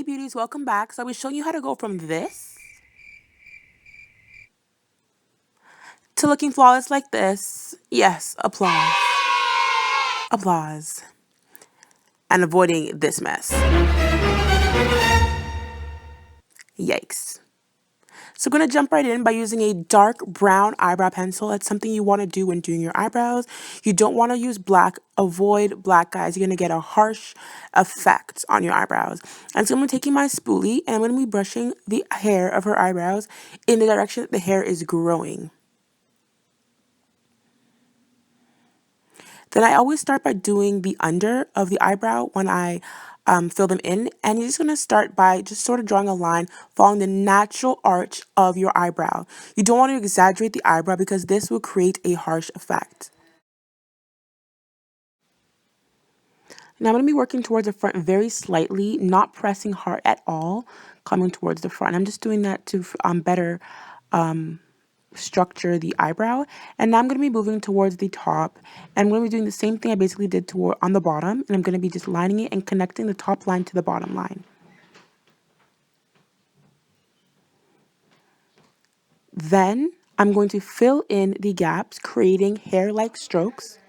beauties, welcome back. So I'll be showing you how to go from this to looking flawless like this. Yes, applause. Applause. And avoiding this mess. Yikes. So I'm going to jump right in by using a dark brown eyebrow pencil. That's something you want to do when doing your eyebrows. You don't want to use black. Avoid black, guys. You're going to get a harsh effect on your eyebrows. And so I'm going to be taking my spoolie and I'm going to be brushing the hair of her eyebrows in the direction that the hair is growing. Then I always start by doing the under of the eyebrow when I fill them in. And you're just going to start by just sort of drawing a line following the natural arch of your eyebrow. You don't want to exaggerate the eyebrow because this will create a harsh effect. Now I'm going to be working towards the front very slightly, not pressing hard at all, coming towards the front. I'm just doing that to better structure the eyebrow. And now I'm going to be moving towards the top, and I'm going to be doing the same thing I basically did on the bottom, and I'm going to be just lining it and connecting the top line to the bottom line. Then I'm going to fill in the gaps, creating hair-like strokes.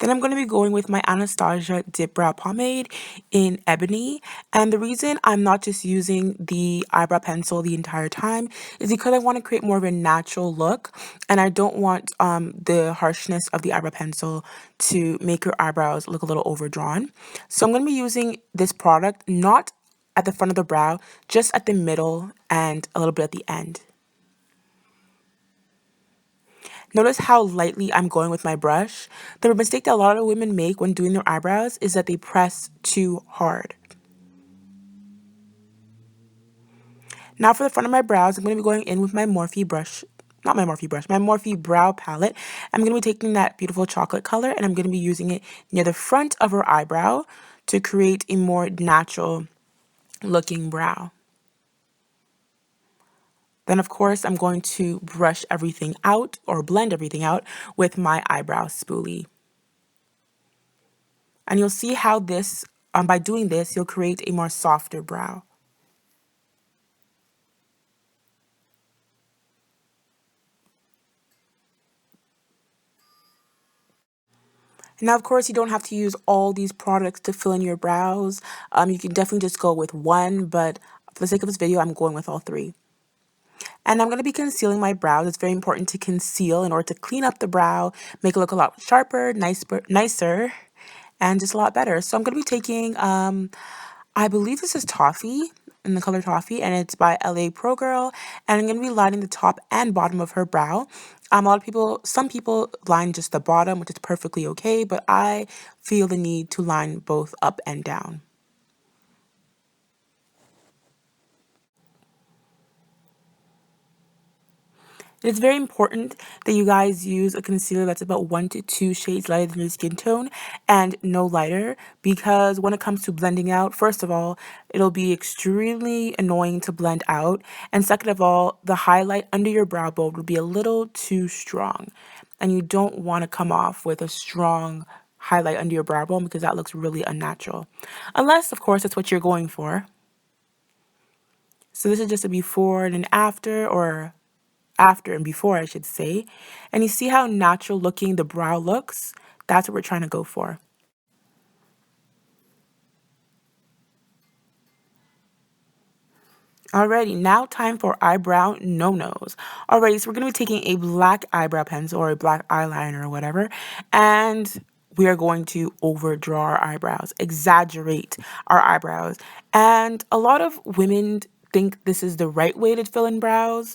Then I'm going to be going with my Anastasia Dip Brow Pomade in Ebony. And the reason I'm not just using the eyebrow pencil the entire time is because I want to create more of a natural look. And I don't want the harshness of the eyebrow pencil to make your eyebrows look a little overdrawn. So I'm going to be using this product not at the front of the brow, just at the middle and a little bit at the end. Notice how lightly I'm going with my brush. The mistake that a lot of women make when doing their eyebrows is that they press too hard. Now for the front of my brows, I'm going to be going in with my Morphe brush. Not my Morphe brush, my Morphe brow palette. I'm going to be taking that beautiful chocolate color and I'm going to be using it near the front of her eyebrow to create a more natural looking brow. Then, of course, I'm going to brush everything out or blend everything out with my eyebrow spoolie. And you'll see how this, by doing this, you'll create a more softer brow. Now, of course, you don't have to use all these products to fill in your brows. You can definitely just go with one, but for the sake of this video, I'm going with all three. And I'm going to be concealing my brows. It's very important to conceal in order to clean up the brow, make it look a lot sharper, nicer, and just a lot better. So I'm going to be taking, I believe this is Toffee, in the color Toffee, and it's by LA Pro Girl. And I'm going to be lining the top and bottom of her brow. Some people line just the bottom, which is perfectly okay, but I feel the need to line both up and down. It is very important that you guys use a concealer that's about 1 to 2 shades lighter than your skin tone and no lighter, because when it comes to blending out, first of all, it'll be extremely annoying to blend out, and second of all, the highlight under your brow bone will be a little too strong, and you don't want to come off with a strong highlight under your brow bone because that looks really unnatural, unless, of course, that's what you're going for. So this is just a before and an after, or after and before, I should say. And you see how natural looking the brow looks? That's what we're trying to go for. Alrighty, now time for Eyebrow No Nose. Alrighty, so we're going to be taking a black eyebrow pencil or a black eyeliner or whatever, and we are going to overdraw our eyebrows, exaggerate our eyebrows. And a lot of women think this is the right way to fill in brows.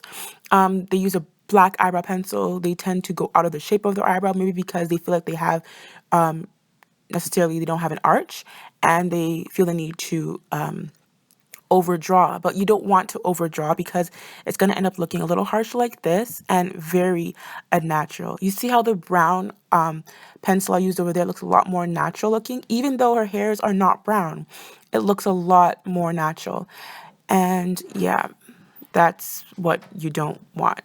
They use a black eyebrow pencil. They tend to go out of the shape of their eyebrow, maybe because they feel like they have, they don't have an arch, and they feel the need to overdraw, but you don't want to overdraw because it's going to end up looking a little harsh like this and very unnatural. You see how the brown pencil I used over there looks a lot more natural looking, even though her hairs are not brown. It looks a lot more natural. And yeah, that's what you don't want.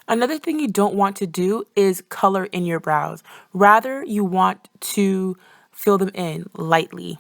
Another thing you don't want to do is color in your brows. Rather, you want to fill them in lightly.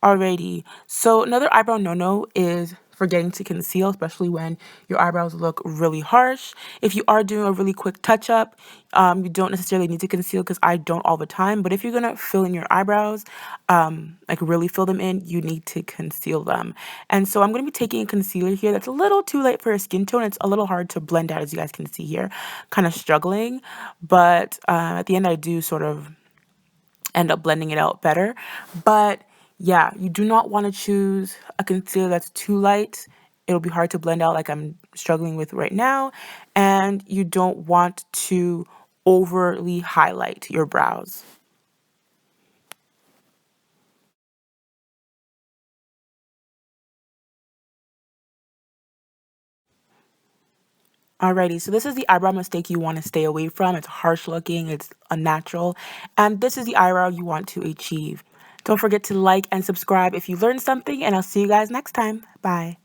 Alrighty, so another eyebrow no-no is forgetting to conceal, especially when your eyebrows look really harsh. If you are doing a really quick touch-up, you don't necessarily need to conceal because I don't all the time. But if you're gonna fill in your eyebrows, like really fill them in, you need to conceal them. And so I'm gonna be taking a concealer here that's a little too light for your skin tone. It's a little hard to blend out, as you guys can see here, kind of struggling. But at the end, I do sort of end up blending it out better. But yeah, you do not want to choose a concealer that's too light. It'll be hard to blend out like I'm struggling with right now. And you don't want to overly highlight your brows. Alrighty, so this is the eyebrow mistake you want to stay away from. It's harsh looking, it's unnatural, and this is the eyebrow you want to achieve. Don't forget to like and subscribe if you learned something, and I'll see you guys next time. Bye.